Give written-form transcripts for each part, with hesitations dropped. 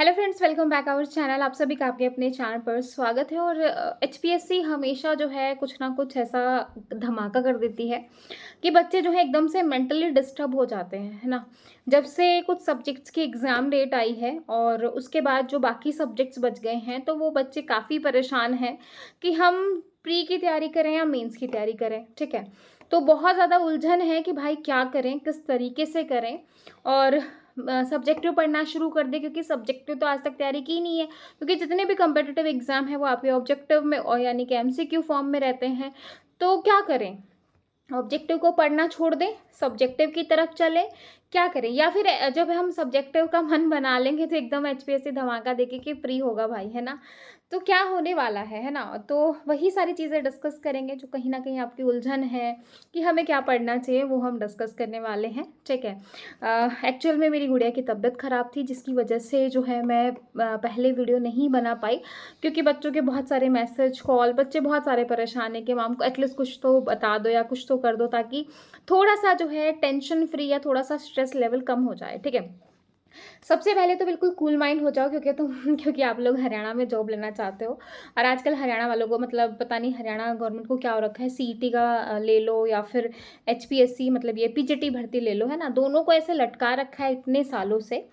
Hello friends, welcome back our channel. आप सभी का आपके अपने चैनल पर स्वागत है। और एचपीएससी हमेशा जो है कुछ ना कुछ ऐसा धमाका कर देती है कि बच्चे जो है एकदम से मेंटली डिस्टर्ब हो जाते हैं, है ना। जब से कुछ सब्जेक्ट्स की एग्ज़ाम डेट आई है और उसके बाद जो बाकी सब्जेक्ट्स बच गए हैं, तो वो बच्चे काफ़ी परेशान हैं कि हम प्री की तैयारी करें या मेंस की तैयारी करें, ठीक है। तो बहुत ज़्यादा उलझन है कि भाई क्या करें, किस तरीके से करें। और सब्जेक्टिव पढ़ना शुरू कर दें, क्योंकि सब्जेक्टिव तो आज तक तैयारी की नहीं है, क्योंकि जितने भी कम्पिटिटिव एग्जाम है वो आपके ऑब्जेक्टिव में और यानी कि एमसीक्यू फॉर्म में रहते हैं। तो क्या करें, ऑब्जेक्टिव को पढ़ना छोड़ दें, सब्जेक्टिव की तरफ चलें, क्या करें? या फिर जब हम सब्जेक्टिव का मन बना लेंगे तो एकदम एचपीएससी धमाका देके कि फ्री होगा भाई, है ना। तो क्या होने वाला है ना। तो वही सारी चीज़ें डिस्कस करेंगे जो कहीं ना कहीं आपकी उलझन है कि हमें क्या पढ़ना चाहिए, वो हम डिस्कस करने वाले हैं, ठीक है। एक्चुअल में मेरी गुड़िया की तबीयत ख़राब थी, जिसकी वजह से जो है मैं पहले वीडियो नहीं बना पाई, क्योंकि बच्चों के बहुत सारे मैसेज कॉल, बच्चे बहुत सारे परेशान हैं कि मैम को एटलीस्ट कुछ तो बता दो या कुछ तो कर दो, ताकि थोड़ा सा जो है टेंशन फ्री या थोड़ा सा स्ट्रेस लेवल कम हो जाए, ठीक है। सबसे पहले तो बिल्कुल कूल माइंड हो जाओ, क्योंकि तुम क्योंकि आप लोग हरियाणा में जॉब लेना चाहते हो। और आजकल हरियाणा वालों को मतलब पता नहीं हरियाणा गवर्नमेंट को क्या हो रखा है, सीईटी का ले लो या फिर एचपीएससी मतलब ये पीजीटी भर्ती ले लो, है ना। दोनों को ऐसे लटका रखा है इतने सालों से।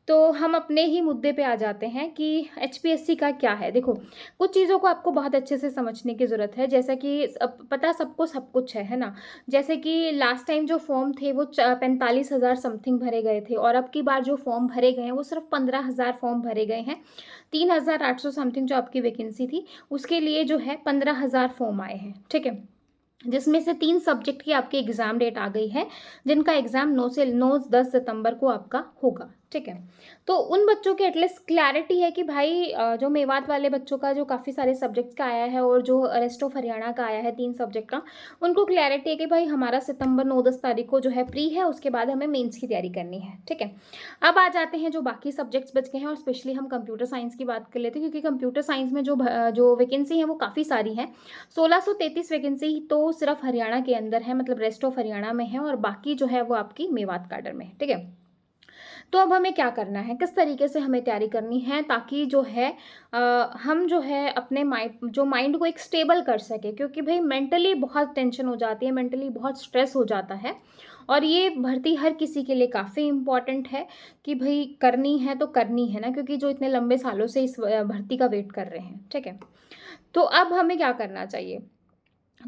तो हम अपने ही मुद्दे पे आ जाते हैं कि एचपीएससी का क्या है। देखो, कुछ चीज़ों को आपको बहुत अच्छे से समझने की ज़रूरत है, जैसा कि पता सबको सब कुछ है ना। जैसे कि लास्ट टाइम जो फॉर्म थे वो 45,000 समथिंग भरे गए थे, और अब की बार जो फॉर्म भरे गए हैं वो सिर्फ 15,000 फॉर्म भरे गए हैं। 3,800 समथिंग जो आपकी वैकेंसी थी, उसके लिए जो है 15,000 फॉर्म आए हैं, ठीक है। जिसमें से 3 सब्जेक्ट की आपकी एग्ज़ाम डेट आ गई है, जिनका एग्ज़ाम 9 सितंबर को आपका होगा, ठीक है। तो उन बच्चों की एटलीस्ट क्लैरिटी है कि भाई जो मेवात वाले बच्चों का जो काफ़ी सारे सब्जेक्ट्स का आया है और जो रेस्ट ऑफ हरियाणा का आया है 3 सब्जेक्ट का, उनको क्लैरिटी है कि भाई हमारा सितंबर 9-10 तारीख को जो है प्री है, उसके बाद हमें मेंस की तैयारी करनी है, ठीक है। अब आ जाते हैं जो बाकी सब्जेक्ट्स बच गए हैं, और स्पेशली हम कंप्यूटर साइंस की बात कर लेते हैं, क्योंकि कंप्यूटर साइंस में जो वैकेंसी है वो काफ़ी सारी हैं। 1633 वैकेंसी तो सिर्फ हरियाणा के अंदर है, मतलब रेस्ट ऑफ हरियाणा में है, और बाकी जो है वो आपकी मेवात काडर में है, ठीक है। तो अब हमें क्या करना है, किस तरीके से हमें तैयारी करनी है, ताकि जो है हम जो है अपने माइंड को एक स्टेबल कर सके, क्योंकि भाई मेंटली बहुत टेंशन हो जाती है, मेंटली बहुत स्ट्रेस हो जाता है। और ये भर्ती हर किसी के लिए काफ़ी इम्पॉर्टेंट है कि भाई करनी है तो करनी है ना, क्योंकि जो इतने लंबे सालों से इस भर्ती का वेट कर रहे हैं, ठीक है। तो अब हमें क्या करना चाहिए?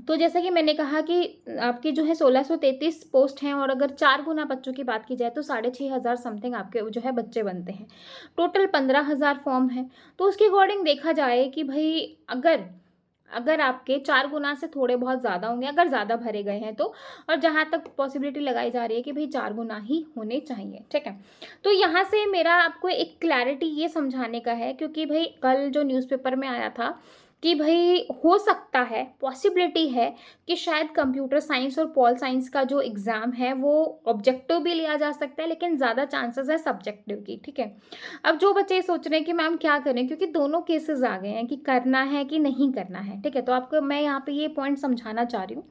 तो जैसा कि मैंने कहा कि आपकी जो है 1633 पोस्ट हैं, और अगर 4 गुना बच्चों की बात की जाए तो 6,500 समथिंग आपके जो है बच्चे बनते हैं। टोटल 15,000 फॉर्म हैं। तो उसके अकॉर्डिंग देखा जाए कि भई अगर अगर आपके 4 गुना से थोड़े बहुत ज़्यादा होंगे, अगर ज़्यादा भरे गए हैं तो, और जहाँ तक पॉसिबिलिटी लगाई जा रही है कि भई 4 गुना ही होने चाहिए, ठीक है। तो यहाँ से मेरा आपको एक क्लैरिटी ये समझाने का है, क्योंकि भई कल जो न्यूज़पेपर में आया था कि भई हो सकता है, पॉसिबिलिटी है कि शायद कंप्यूटर साइंस और पॉल साइंस का जो एग्ज़ाम है वो ऑब्जेक्टिव भी लिया जा सकता है, लेकिन ज़्यादा चांसेस है सब्जेक्टिव की, ठीक है। अब जो बच्चे ये सोच रहे हैं कि मैम क्या करें, क्योंकि दोनों केसेस आ गए हैं कि करना है कि नहीं करना है, ठीक है। तो आपको मैं यहाँ पे ये पॉइंट समझाना चाह रही हूँ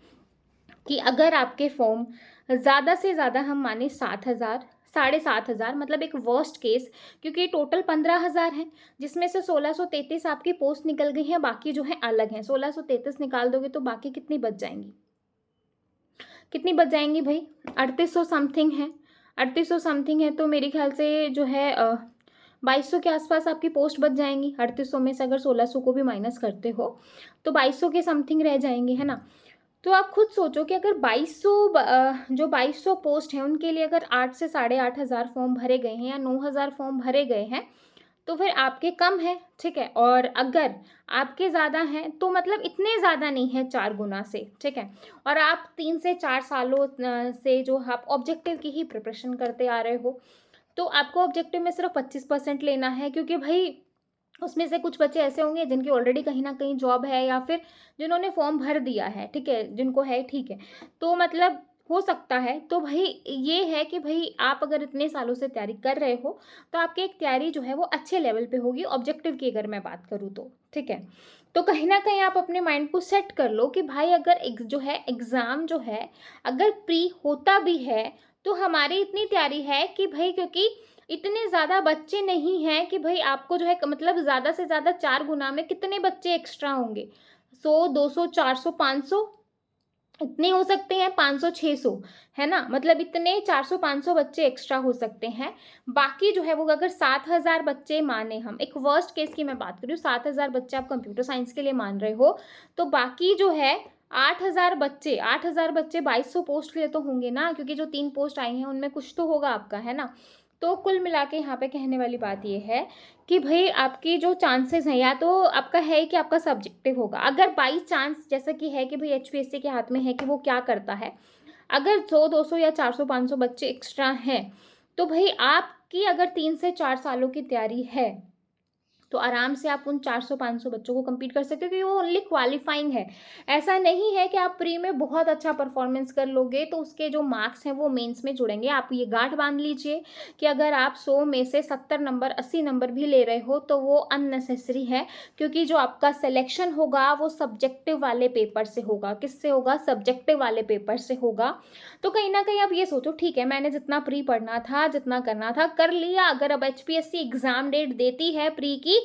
कि अगर आपके फॉर्म ज़्यादा से ज़्यादा हम माने 7,000, 7,500, मतलब एक वर्स्ट केस, क्योंकि टोटल 15,000 हैं, जिसमें से 1633 आपकी पोस्ट निकल गई हैं, बाकी जो है अलग हैं। 1633 निकाल दोगे तो बाकी कितनी बच जाएंगी? कितनी बच जाएंगी भाई? 3800 समथिंग है। 3800 समथिंग है, तो मेरे ख्याल से जो है 2200 के आसपास आपकी पोस्ट बच जाएंगी। 3800 में से अगर 1600 को भी माइनस करते हो तो 2200 के समथिंग रह जाएंगे, है ना। तो आप खुद सोचो कि अगर 2200 जो 2200 पोस्ट हैं उनके लिए अगर 8 से 8,500 फॉर्म भरे गए हैं या 9,000 फॉर्म भरे गए हैं, तो फिर आपके कम है, ठीक है। और अगर आपके ज़्यादा हैं तो मतलब इतने ज़्यादा नहीं है 4 गुना से, ठीक है। और आप 3 से 4 सालों से जो आप ऑब्जेक्टिव की ही प्रिपरेशन करते आ रहे हो, तो आपको ऑब्जेक्टिव में सिर्फ 25% लेना है, क्योंकि भाई उसमें से कुछ बच्चे ऐसे होंगे जिनकी ऑलरेडी कहीं न कहीं जॉब है, या फिर जिन्होंने फॉर्म भर दिया है, ठीक है, जिनको है, ठीक है। तो मतलब हो सकता है, तो भई ये है कि भई आप अगर इतने सालों से तैयारी कर रहे हो, तो आपकी एक तैयारी जो है वो अच्छे लेवल पे होगी ऑब्जेक्टिव की अगर मैं बात करूँ तो, ठीक है। तो कहीं न कहीं आप अपने माइंड को सेट कर लो कि भाई अगर जो है एग्ज़ाम जो है, अगर प्री होता भी है, तो हमारी इतनी तैयारी है कि भई, क्योंकि इतने ज़्यादा बच्चे नहीं हैं कि भई आपको जो है मतलब ज़्यादा से ज़्यादा 4 गुना में कितने बच्चे एक्स्ट्रा होंगे? 100, 200, 400, 500 इतने हो सकते हैं, 500, 600, है ना? मतलब इतने 400, 500 बच्चे एक्स्ट्रा हो सकते हैं। बाकी जो है वो अगर 7,000 बच्चे माने हम, एक वर्स्ट केस की मैं बात कर रही हूँ, 7,000 बच्चे आप कंप्यूटर साइंस के लिए मान रहे हो, तो बाकी जो है 8,000 बच्चे 2200 पोस्ट के लिए तो होंगे ना, क्योंकि जो 3 पोस्ट आई हैं उनमें कुछ तो होगा आपका, है ना? तो कुल मिला के यहाँ पे कहने वाली बात ये है कि भई आपकी जो चांसेस हैं, या तो आपका है कि आपका सब्जेक्टिव होगा। अगर बाई चांस जैसा कि है कि भई एचपीएससी के हाथ में है कि वो क्या करता है। अगर 100, 200 या 400, 500 बच्चे एक्स्ट्रा हैं, तो भई आपकी अगर 3 से 4 सालों की तैयारी है, तो आराम से आप उन 400-500 बच्चों को कम्पीट कर सकते हो, क्योंकि वो ओनली क्वालिफाइंग है। ऐसा नहीं है कि आप प्री में बहुत अच्छा परफॉर्मेंस कर लोगे तो उसके जो मार्क्स हैं वो मेंस में जुड़ेंगे। आप ये गांठ बांध लीजिए कि अगर आप 100 में से 70 नंबर 80 नंबर भी ले रहे हो तो वो अननेसेसरी है, क्योंकि जो आपका सिलेक्शन होगा वो सब्जेक्टिव वाले पेपर से होगा। किससे होगा? सब्जेक्टिव वाले पेपर से होगा। तो कहीं ना कहीं आप ये सोचो, ठीक है मैंने जितना प्री पढ़ना था, जितना करना था कर लिया। अगर अब एचपीएससी एग्जाम डेट देती है प्री की,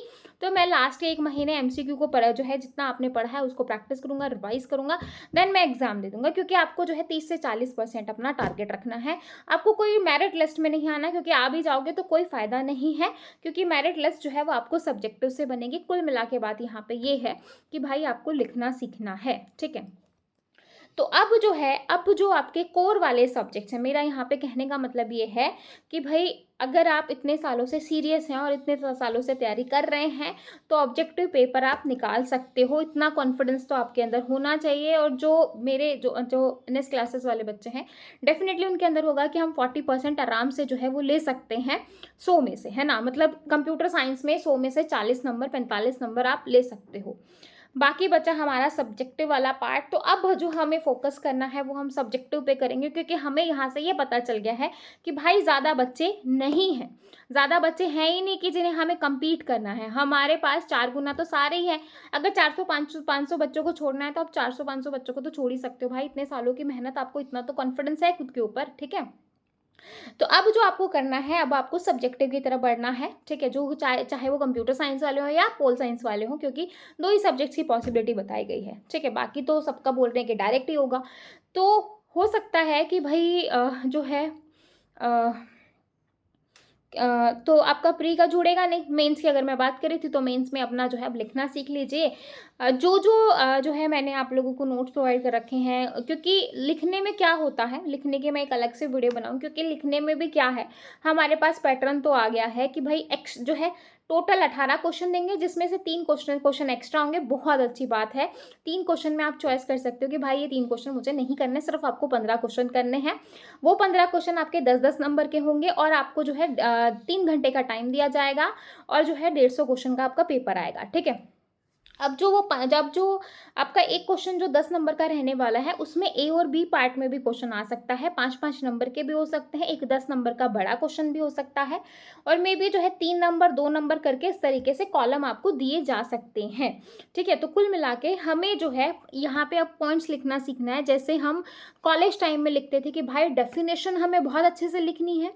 तो मैं लास्ट के 1 महीने एमसीक्यू को पढ़ा जो है, जितना आपने पढ़ा है उसको प्रैक्टिस करूँगा, रिवाइज़ करूँगा, देन मैं एग्ज़ाम दे दूँगा। क्योंकि आपको जो है 30 से 40% अपना टारगेट रखना है। आपको कोई मेरिट लिस्ट में नहीं आना, क्योंकि आ भी जाओगे तो कोई फ़ायदा नहीं है, क्योंकि मेरिट लिस्ट जो है वो आपको सब्जेक्टिव से बनेगी। कुल मिला के बात यहाँ पे ये है कि भाई आपको लिखना सीखना है, ठीक है? तो अब जो है, अब जो आपके कोर वाले सब्जेक्ट्स हैं, मेरा यहाँ पे कहने का मतलब ये है कि भाई अगर आप इतने सालों से सीरियस हैं और इतने सालों से तैयारी कर रहे हैं, तो ऑब्जेक्टिव पेपर आप निकाल सकते हो। इतना कॉन्फिडेंस तो आपके अंदर होना चाहिए। और जो मेरे जो जो एनएस क्लासेस वाले बच्चे हैं, डेफिनेटली उनके अंदर होगा कि हम 40% आराम से जो है वो ले सकते हैं 100 में से, है ना? मतलब कंप्यूटर साइंस में 100 में से 40 नंबर, 45 नंबर आप ले सकते हो। बाकी बचा हमारा सब्जेक्टिव वाला पार्ट। तो अब जो हमें फोकस करना है वो हम सब्जेक्टिव पे करेंगे, क्योंकि हमें यहाँ से ये पता चल गया है कि भाई ज़्यादा बच्चे नहीं हैं, ज़्यादा बच्चे हैं ही नहीं कि जिन्हें हमें कम्पीट करना है। हमारे पास 4 गुना तो सारे ही हैं। अगर 400-500 बच्चों को छोड़ना है तो आप 400-500 बच्चों को तो छोड़ ही सकते हो भाई। इतने सालों की मेहनत, आपको इतना तो कॉन्फिडेंस है खुद के ऊपर, ठीक है? तो अब जो आपको करना है, अब आपको सब्जेक्टिव की तरफ बढ़ना है, ठीक है? जो चाहे चाहे वो कंप्यूटर साइंस वाले हों या पोल साइंस वाले हों, क्योंकि 2 ही सब्जेक्ट्स की पॉसिबिलिटी बताई गई है, ठीक है? बाकी तो सबका बोल रहे हैं कि डायरेक्ट ही होगा। तो हो सकता है कि भई जो है अ तो आपका प्री का जुड़ेगा नहीं। मेंस की अगर मैं बात करी थी, तो मेंस में अपना जो है अब लिखना सीख लीजिए। जो है मैंने आप लोगों को नोट्स प्रोवाइड कर रखे हैं, क्योंकि लिखने में क्या होता है, लिखने की मैं एक अलग से वीडियो बनाऊँ, क्योंकि लिखने में भी क्या है, हमारे पास पैटर्न तो आ गया है कि भाई एक्स जो है टोटल 18 क्वेश्चन देंगे, जिसमें से 3 क्वेश्चन एक्स्ट्रा होंगे। बहुत अच्छी बात है। 3 क्वेश्चन में आप चॉइस कर सकते हो कि भाई ये 3 क्वेश्चन मुझे नहीं करने, सिर्फ आपको 15 क्वेश्चन करने हैं। वो 15 क्वेश्चन आपके 10-10 नंबर के होंगे और आपको जो है 3 घंटे का टाइम दिया जाएगा और जो है 150 क्वेश्चन का आपका पेपर आएगा, ठीक है? अब जब जो आपका एक क्वेश्चन जो 10 नंबर का रहने वाला है, उसमें ए और बी पार्ट में भी क्वेश्चन आ सकता है। 5-5 नंबर के भी हो सकते हैं, एक 10 नंबर का बड़ा क्वेश्चन भी हो सकता है, और मे बी जो है 3 नंबर 2 नंबर करके इस तरीके से कॉलम आपको दिए जा सकते हैं, ठीक है? तो कुल मिला के हमें जो है यहाँ पे अब पॉइंट्स लिखना सीखना है। जैसे हम कॉलेज टाइम में लिखते थे कि भाई डेफिनेशन हमें बहुत अच्छे से लिखनी है,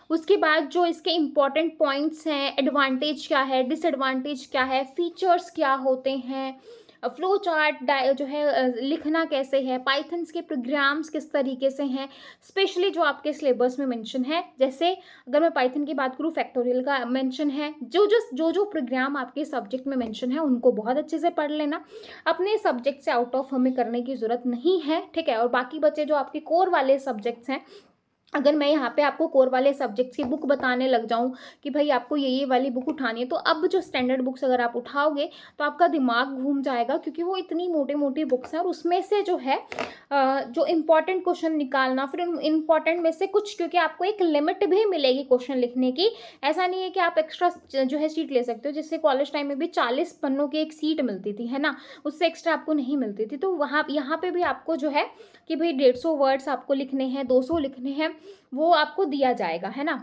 उसके बाद जो इसके इम्पॉर्टेंट पॉइंट्स हैं, एडवांटेज क्या है, डिसएडवांटेज क्या है, फीचर्स क्या होते हैं, फ्लो चार्ट जो है लिखना कैसे है, पाइथन्स के प्रोग्राम्स किस तरीके से हैं, स्पेशली जो आपके सिलेबस में मेंशन है। जैसे अगर मैं पाइथन की बात करूँ, फैक्टोरियल का मेंशन है। जो प्रोग्राम आपके सब्जेक्ट में मेंशन है उनको बहुत अच्छे से पढ़ लेना। अपने सब्जेक्ट से आउट ऑफ हमें करने की ज़रूरत नहीं है, ठीक है? और बाकी बचे जो आपके कोर वाले सब्जेक्ट्स हैं, अगर मैं यहाँ पे आपको कोर वाले सब्जेक्ट्स की बुक बताने लग जाऊँ कि भाई आपको ये वाली बुक उठानी है, तो अब जो स्टैंडर्ड बुक्स अगर आप उठाओगे तो आपका दिमाग घूम जाएगा, क्योंकि वो इतनी मोटी मोटी बुक्स हैं। और उसमें से जो है जो इम्पॉर्टेंट क्वेश्चन निकालना, फिर उन इम्पॉर्टेंट में से कुछ, क्योंकि आपको एक लिमिट भी मिलेगी क्वेश्चन लिखने की। ऐसा नहीं है कि आप एक्स्ट्रा जो है सीट ले सकते हो, जिससे कॉलेज टाइम में भी 40 पन्नों की एक सीट मिलती थी, है ना? उससे एक्स्ट्रा आपको नहीं मिलती थी। तो वहाँ यहाँ पे भी आपको जो है कि भाई 150 वर्ड्स आपको लिखने हैं, 200 लिखने हैं, वो आपको दिया जाएगा, है ना?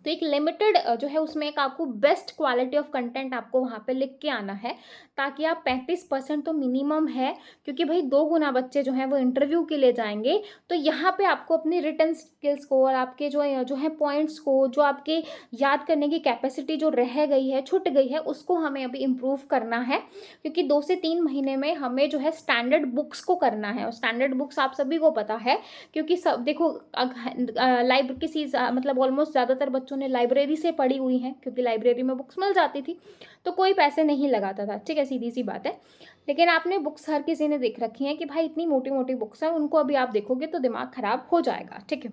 तो एक लिमिटेड जो है उसमें एक आपको बेस्ट क्वालिटी ऑफ कंटेंट आपको वहाँ पे लिख के आना है, ताकि आप 35% तो मिनिमम है, क्योंकि भाई 2 गुना बच्चे जो हैं वो इंटरव्यू के लिए जाएंगे। तो यहाँ पे आपको अपनी रिटन स्किल्स को और आपके जो है पॉइंट्स को, जो आपके याद करने की कैपेसिटी जो रह गई है, छूट गई है, उसको हमें अभी इम्प्रूव करना है, क्योंकि 2 से 3 महीने में हमें जो है स्टैंडर्ड बुक्स को करना है। और स्टैंडर्ड बुक्स आप सभी को पता है, क्योंकि सब देखो लाइब्रेरी मतलब ऑलमोस्ट ज़्यादातर बच्चों ने लाइब्रेरी से पढ़ी हुई हैं, क्योंकि लाइब्रेरी में बुक्स मिल जाती थी तो कोई पैसे नहीं लगाता था, ठीक है, सीधी सी बात है। लेकिन आपने बुक्स हर किसी ने देख रखी हैं कि भाई इतनी मोटी मोटी बुक्स हैं, उनको अभी आप देखोगे तो दिमाग खराब हो जाएगा, ठीक है।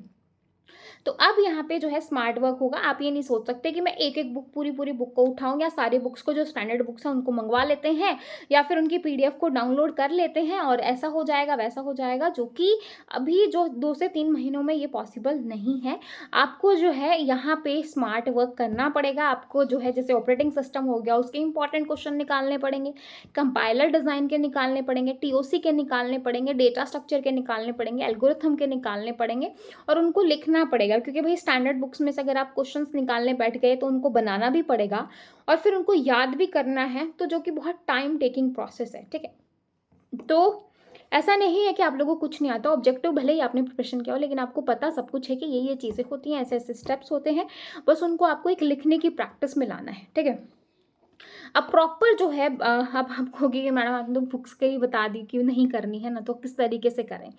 तो अब यहाँ पे जो है स्मार्ट वर्क होगा। आप ये नहीं सोच सकते कि मैं एक एक बुक, पूरी बुक को उठाऊं, या सारी बुक्स को जो स्टैंडर्ड बुक्स हैं उनको मंगवा लेते हैं, या फिर उनकी पीडीएफ को डाउनलोड कर लेते हैं और ऐसा हो जाएगा वैसा हो जाएगा, जो कि अभी जो 2 से 3 महीनों में ये पॉसिबल नहीं है। आपको जो है यहाँ पे स्मार्ट वर्क करना पड़ेगा। आपको जो है जैसे ऑपरेटिंग सिस्टम हो गया, उसके इंपॉर्टेंट क्वेश्चन निकालने पड़ेंगे, कंपाइलर डिज़ाइन के निकालने पड़ेंगे, टीओसी के निकालने पड़ेंगे, डेटा स्ट्रक्चर के निकालने पड़ेंगे, एल्गोरिथम के निकालने पड़ेंगे, और उनको लिखना पड़ेगा। क्योंकि भाई स्टैंडर्ड बुक्स में से अगर आप क्वेश्चंस निकालने बैठ गए तो उनको बनाना भी पड़ेगा और फिर उनको याद भी करना है, तो जो कि बहुत टाइम टेकिंग प्रोसेस है, ठीक है। तो ऐसा नहीं है कि आप लोगों को कुछ नहीं आता। ऑब्जेक्टिव भले ही आपने प्रिपरेशन किया हो, लेकिन आपको पता सब कुछ है कि ये चीज़ें होती हैं, ऐसे ऐसे स्टेप्स होते हैं, बस उनको आपको एक लिखने की प्रैक्टिस में लाना है, ठीक है। अब प्रॉपर जो है अब आप कहोगे कि मैडम आपने तो बुक्स के ही बता दी कि नहीं करनी है ना, तो किस तरीके से करें।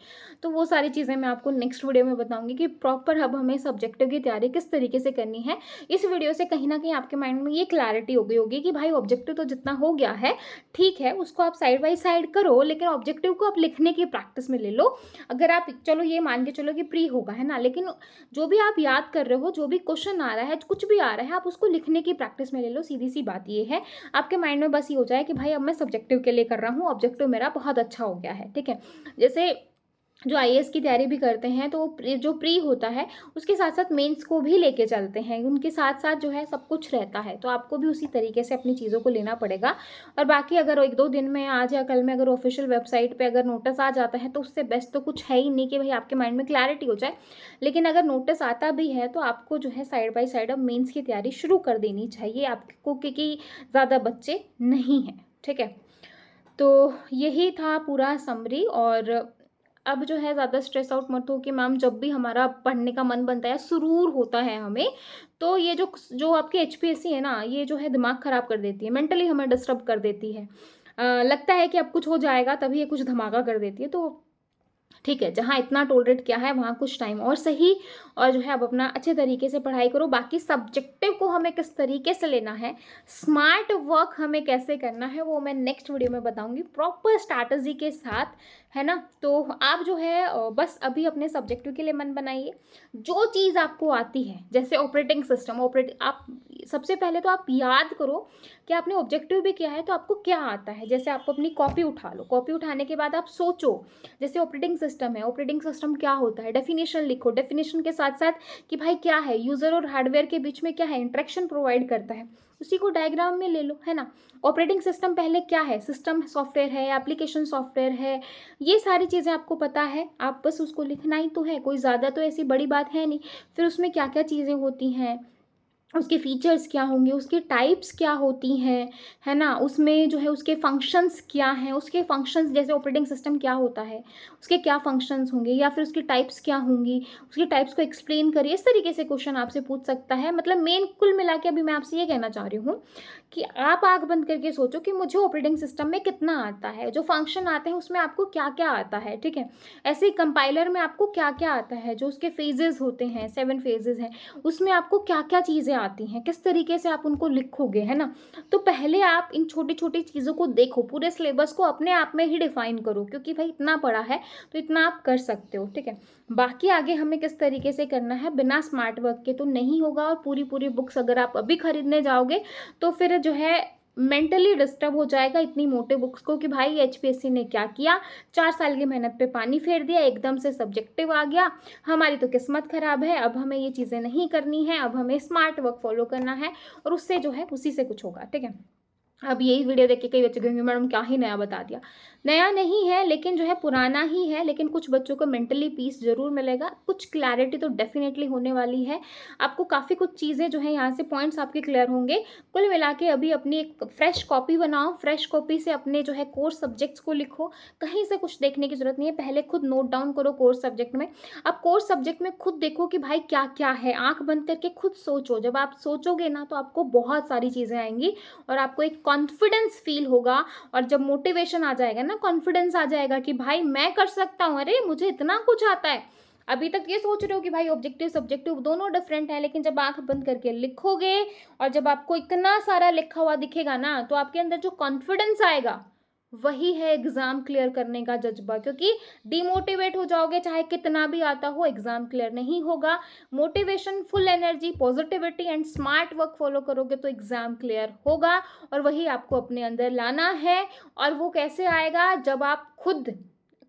तो वो सारी चीज़ें मैं आपको नेक्स्ट वीडियो में बताऊंगी कि प्रॉपर अब हमें सब्जेक्टिव की तैयारी किस तरीके से करनी है। इस वीडियो से कहीं ना कहीं आपके माइंड में ये क्लैरिटी हो गई होगी कि भाई ऑब्जेक्टिव तो जितना हो गया है ठीक है, उसको आप साइड बाई साइड करो, लेकिन ऑब्जेक्टिव को आप लिखने की प्रैक्टिस में ले लो। अगर आप चलो ये मान के चलो कि प्री होगा, है ना, लेकिन जो भी आप याद कर रहे हो, जो भी क्वेश्चन आ रहा है, कुछ भी आ रहा है, आप उसको लिखने की प्रैक्टिस में ले लो। सीधी सी बात ये है, आपके माइंड में बस ये हो जाए कि भाई अब मैं सब्जेक्टिव के लिए कर रहा हूँ, ऑब्जेक्टिव मेरा बहुत अच्छा हो गया है, ठीक है। जैसे जो आईएएस की तैयारी भी करते हैं तो जो प्री होता है उसके साथ साथ मेंस को भी लेके चलते हैं, उनके साथ साथ जो है सब कुछ रहता है। तो आपको भी उसी तरीके से अपनी चीज़ों को लेना पड़ेगा। और बाकी अगर 1-2 दिन में, आज या कल में, अगर ऑफिशियल वेबसाइट पे अगर नोटिस आ जाता है तो उससे बेस्ट तो कुछ है ही नहीं कि भाई आपके माइंड में क्लैरिटी हो जाए। लेकिन अगर नोटिस आता भी है तो आपको जो है साइड बाई साइड अब मेंस की तैयारी शुरू कर देनी चाहिए आपको, क्योंकि ज़्यादा बच्चे नहीं हैं, ठीक है। तो यही था पूरा समरी। और अब जो है ज़्यादा स्ट्रेस आउट मत हो कि मैम जब भी हमारा पढ़ने का मन बनता है, सुरूर होता है हमें, तो ये जो जो आपकी एचपीएससी है ना, ये जो है दिमाग ख़राब कर देती है, मेंटली हमें डिस्टर्ब कर देती है। लगता है कि अब कुछ हो जाएगा, तभी ये कुछ धमाका कर देती है। तो ठीक है, जहाँ इतना टॉलरेट किया है वहाँ कुछ टाइम और सही, और जो है अब अपना अच्छे तरीके से पढ़ाई करो। बाकी सब्जेक्टिव को हमें किस तरीके से लेना है, स्मार्ट वर्क हमें कैसे करना है, वो मैं नेक्स्ट वीडियो में बताऊंगी प्रॉपर स्ट्रैटेजी के साथ, है ना। तो आप जो है बस अभी अपने सब्जेक्टिव के लिए मन बनाइए। जो चीज़ आपको आती है, जैसे ऑपरेटिंग सिस्टम, आप सबसे पहले तो आप याद करो कि आपने ऑब्जेक्टिव भी किया है तो आपको क्या आता है। जैसे आपको अपनी कॉपी उठा लो, कॉपी उठाने के बाद आप सोचो, जैसे ऑपरेटिंग सिस्टम है, ऑपरेटिंग सिस्टम क्या होता है, डेफिनेशन लिखो, डेफिनेशन के साथ साथ कि भाई क्या है, यूज़र और हार्डवेयर के बीच में क्या है, इंटरेक्शन प्रोवाइड करता है, उसी को डायग्राम में ले लो, है ना। ऑपरेटिंग सिस्टम पहले क्या है, सिस्टम सॉफ्टवेयर है, एप्लीकेशन सॉफ्टवेयर है, ये सारी चीज़ें आपको पता है, आप बस उसको लिखना ही तो है, कोई ज़्यादा तो ऐसी बड़ी बात है नहीं। फिर उसमें क्या क्या चीज़ें होती हैं, उसके फीचर्स क्या होंगे, उसकी टाइप्स क्या होती हैं, है ना, उसमें जो है उसके फंक्शंस क्या हैं, उसके फंक्शंस जैसे ऑपरेटिंग सिस्टम क्या होता है, उसके क्या फंक्शंस होंगे, या फिर उसकी टाइप्स क्या होंगी, उसकी टाइप्स को एक्सप्लेन करिए। इस तरीके से क्वेश्चन आपसे पूछ सकता है। मतलब मेन कुल मिला के अभी मैं आपसे ये कहना चाह रही हूँ कि आप आँख बंद करके सोचो कि मुझे ऑपरेटिंग सिस्टम में कितना आता है, जो फंक्शन आते हैं उसमें आपको क्या क्या आता है, ठीक है। ऐसे ही कंपाइलर में आपको क्या क्या आता है, जो उसके फेजेस होते हैं, 7 फेजेस हैं, उसमें आपको क्या क्या चीज़ें आती हैं, किस तरीके से आप उनको लिखोगे, है ना। तो पहले आप इन छोटी छोटी चीज़ों को देखो, पूरे सिलेबस को अपने आप में ही डिफाइन करो, क्योंकि भाई इतना पढ़ा है तो इतना आप कर सकते हो, ठीक है। बाकी आगे हमें किस तरीके से करना है बिना स्मार्ट वर्क के तो नहीं होगा। और पूरी पूरी बुक्स अगर आप अभी खरीदने जाओगे तो फिर जो है मेंटली डिस्टर्ब हो जाएगा इतनी मोटे बुक्स को कि भाई एचपीएससी ने क्या किया, 4 साल की मेहनत पे पानी फेर दिया, एकदम से सब्जेक्टिव आ गया, हमारी तो किस्मत खराब है, अब हमें ये चीज़ें नहीं करनी है, अब हमें स्मार्ट वर्क फॉलो करना है और उससे जो है उसी से कुछ होगा, ठीक है। अब यही वीडियो देख के कई बच्चे कहेंगे मैडम क्या ही नया बता दिया। नया नहीं है लेकिन जो है पुराना ही है, लेकिन कुछ बच्चों को मेंटली पीस ज़रूर मिलेगा, कुछ क्लैरिटी तो डेफ़िनेटली होने वाली है। आपको काफ़ी कुछ चीज़ें जो हैं यहाँ से पॉइंट्स आपके क्लियर होंगे। कुल मिला के अभी अपनी एक फ्रेश कॉपी बनाओ, फ्रेश कॉपी से अपने जो है कोर्स सब्जेक्ट्स को लिखो, कहीं से कुछ देखने की ज़रूरत नहीं है, पहले खुद नोट डाउन करो कोर्स सब्जेक्ट में। अब कोर्स सब्जेक्ट में खुद देखो कि भाई क्या-क्या है, आँख बंद करके खुद सोचो, जब आप सोचोगे ना तो आपको बहुत सारी चीज़ें आएँगी और आपको एक कॉन्फिडेंस फील होगा। और जब मोटिवेशन आ जाएगा ना, कॉन्फिडेंस आ जाएगा कि भाई मैं कर सकता हूँ, अरे मुझे इतना कुछ आता है। अभी तक ये सोच रहे हो कि भाई ऑब्जेक्टिव सब्जेक्टिव दोनों डिफरेंट है, लेकिन जब आंख बंद करके लिखोगे और जब आपको इतना सारा लिखा हुआ दिखेगा ना, तो आपके अंदर जो कॉन्फिडेंस आएगा वही है एग्जाम क्लियर करने का जज्बा। क्योंकि डिमोटिवेट हो जाओगे चाहे कितना भी आता हो, एग्जाम क्लियर नहीं होगा। Motivation, full energy, positivity and smart work follow करोगे तो एग्जाम क्लियर होगा। और वही आपको अपने अंदर लाना है। और वो कैसे आएगा, जब आप खुद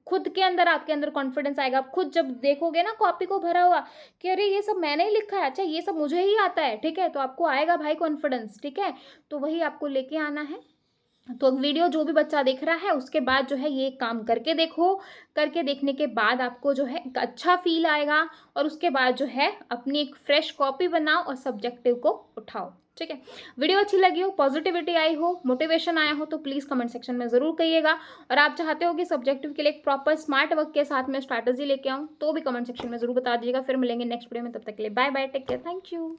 खुद के अंदर, आपके अंदर कॉन्फिडेंस आएगा। आप खुद जब देखोगे ना कॉपी को भरा हुआ कि अरे ये सब मैंने ही लिखा है, अच्छा ये सब मुझे ही आता है, ठीक है, तो आपको आएगा भाई कॉन्फिडेंस, ठीक है। तो वही आपको लेके आना है। तो वीडियो जो भी बच्चा देख रहा है उसके बाद जो है ये काम करके देखो। करके देखने के बाद आपको जो है एक अच्छा फील आएगा। और उसके बाद जो है अपनी एक फ्रेश कॉपी बनाओ और सब्जेक्टिव को उठाओ, ठीक है। वीडियो अच्छी लगी हो, पॉजिटिविटी आई हो, मोटिवेशन आया हो तो प्लीज़ कमेंट सेक्शन में ज़रूर कहिएगा। और आप चाहते हो कि सब्जेक्टिव के लिए एक प्रॉपर स्मार्ट वर्क के साथ में स्ट्रैटेजी लेके आऊँ तो भी कमेंट सेक्शन में ज़रूर बता दीजिएगा। फिर मिलेंगे नेक्स्ट वीडियो में, तब तक के लिए bye bye, take care, thank you.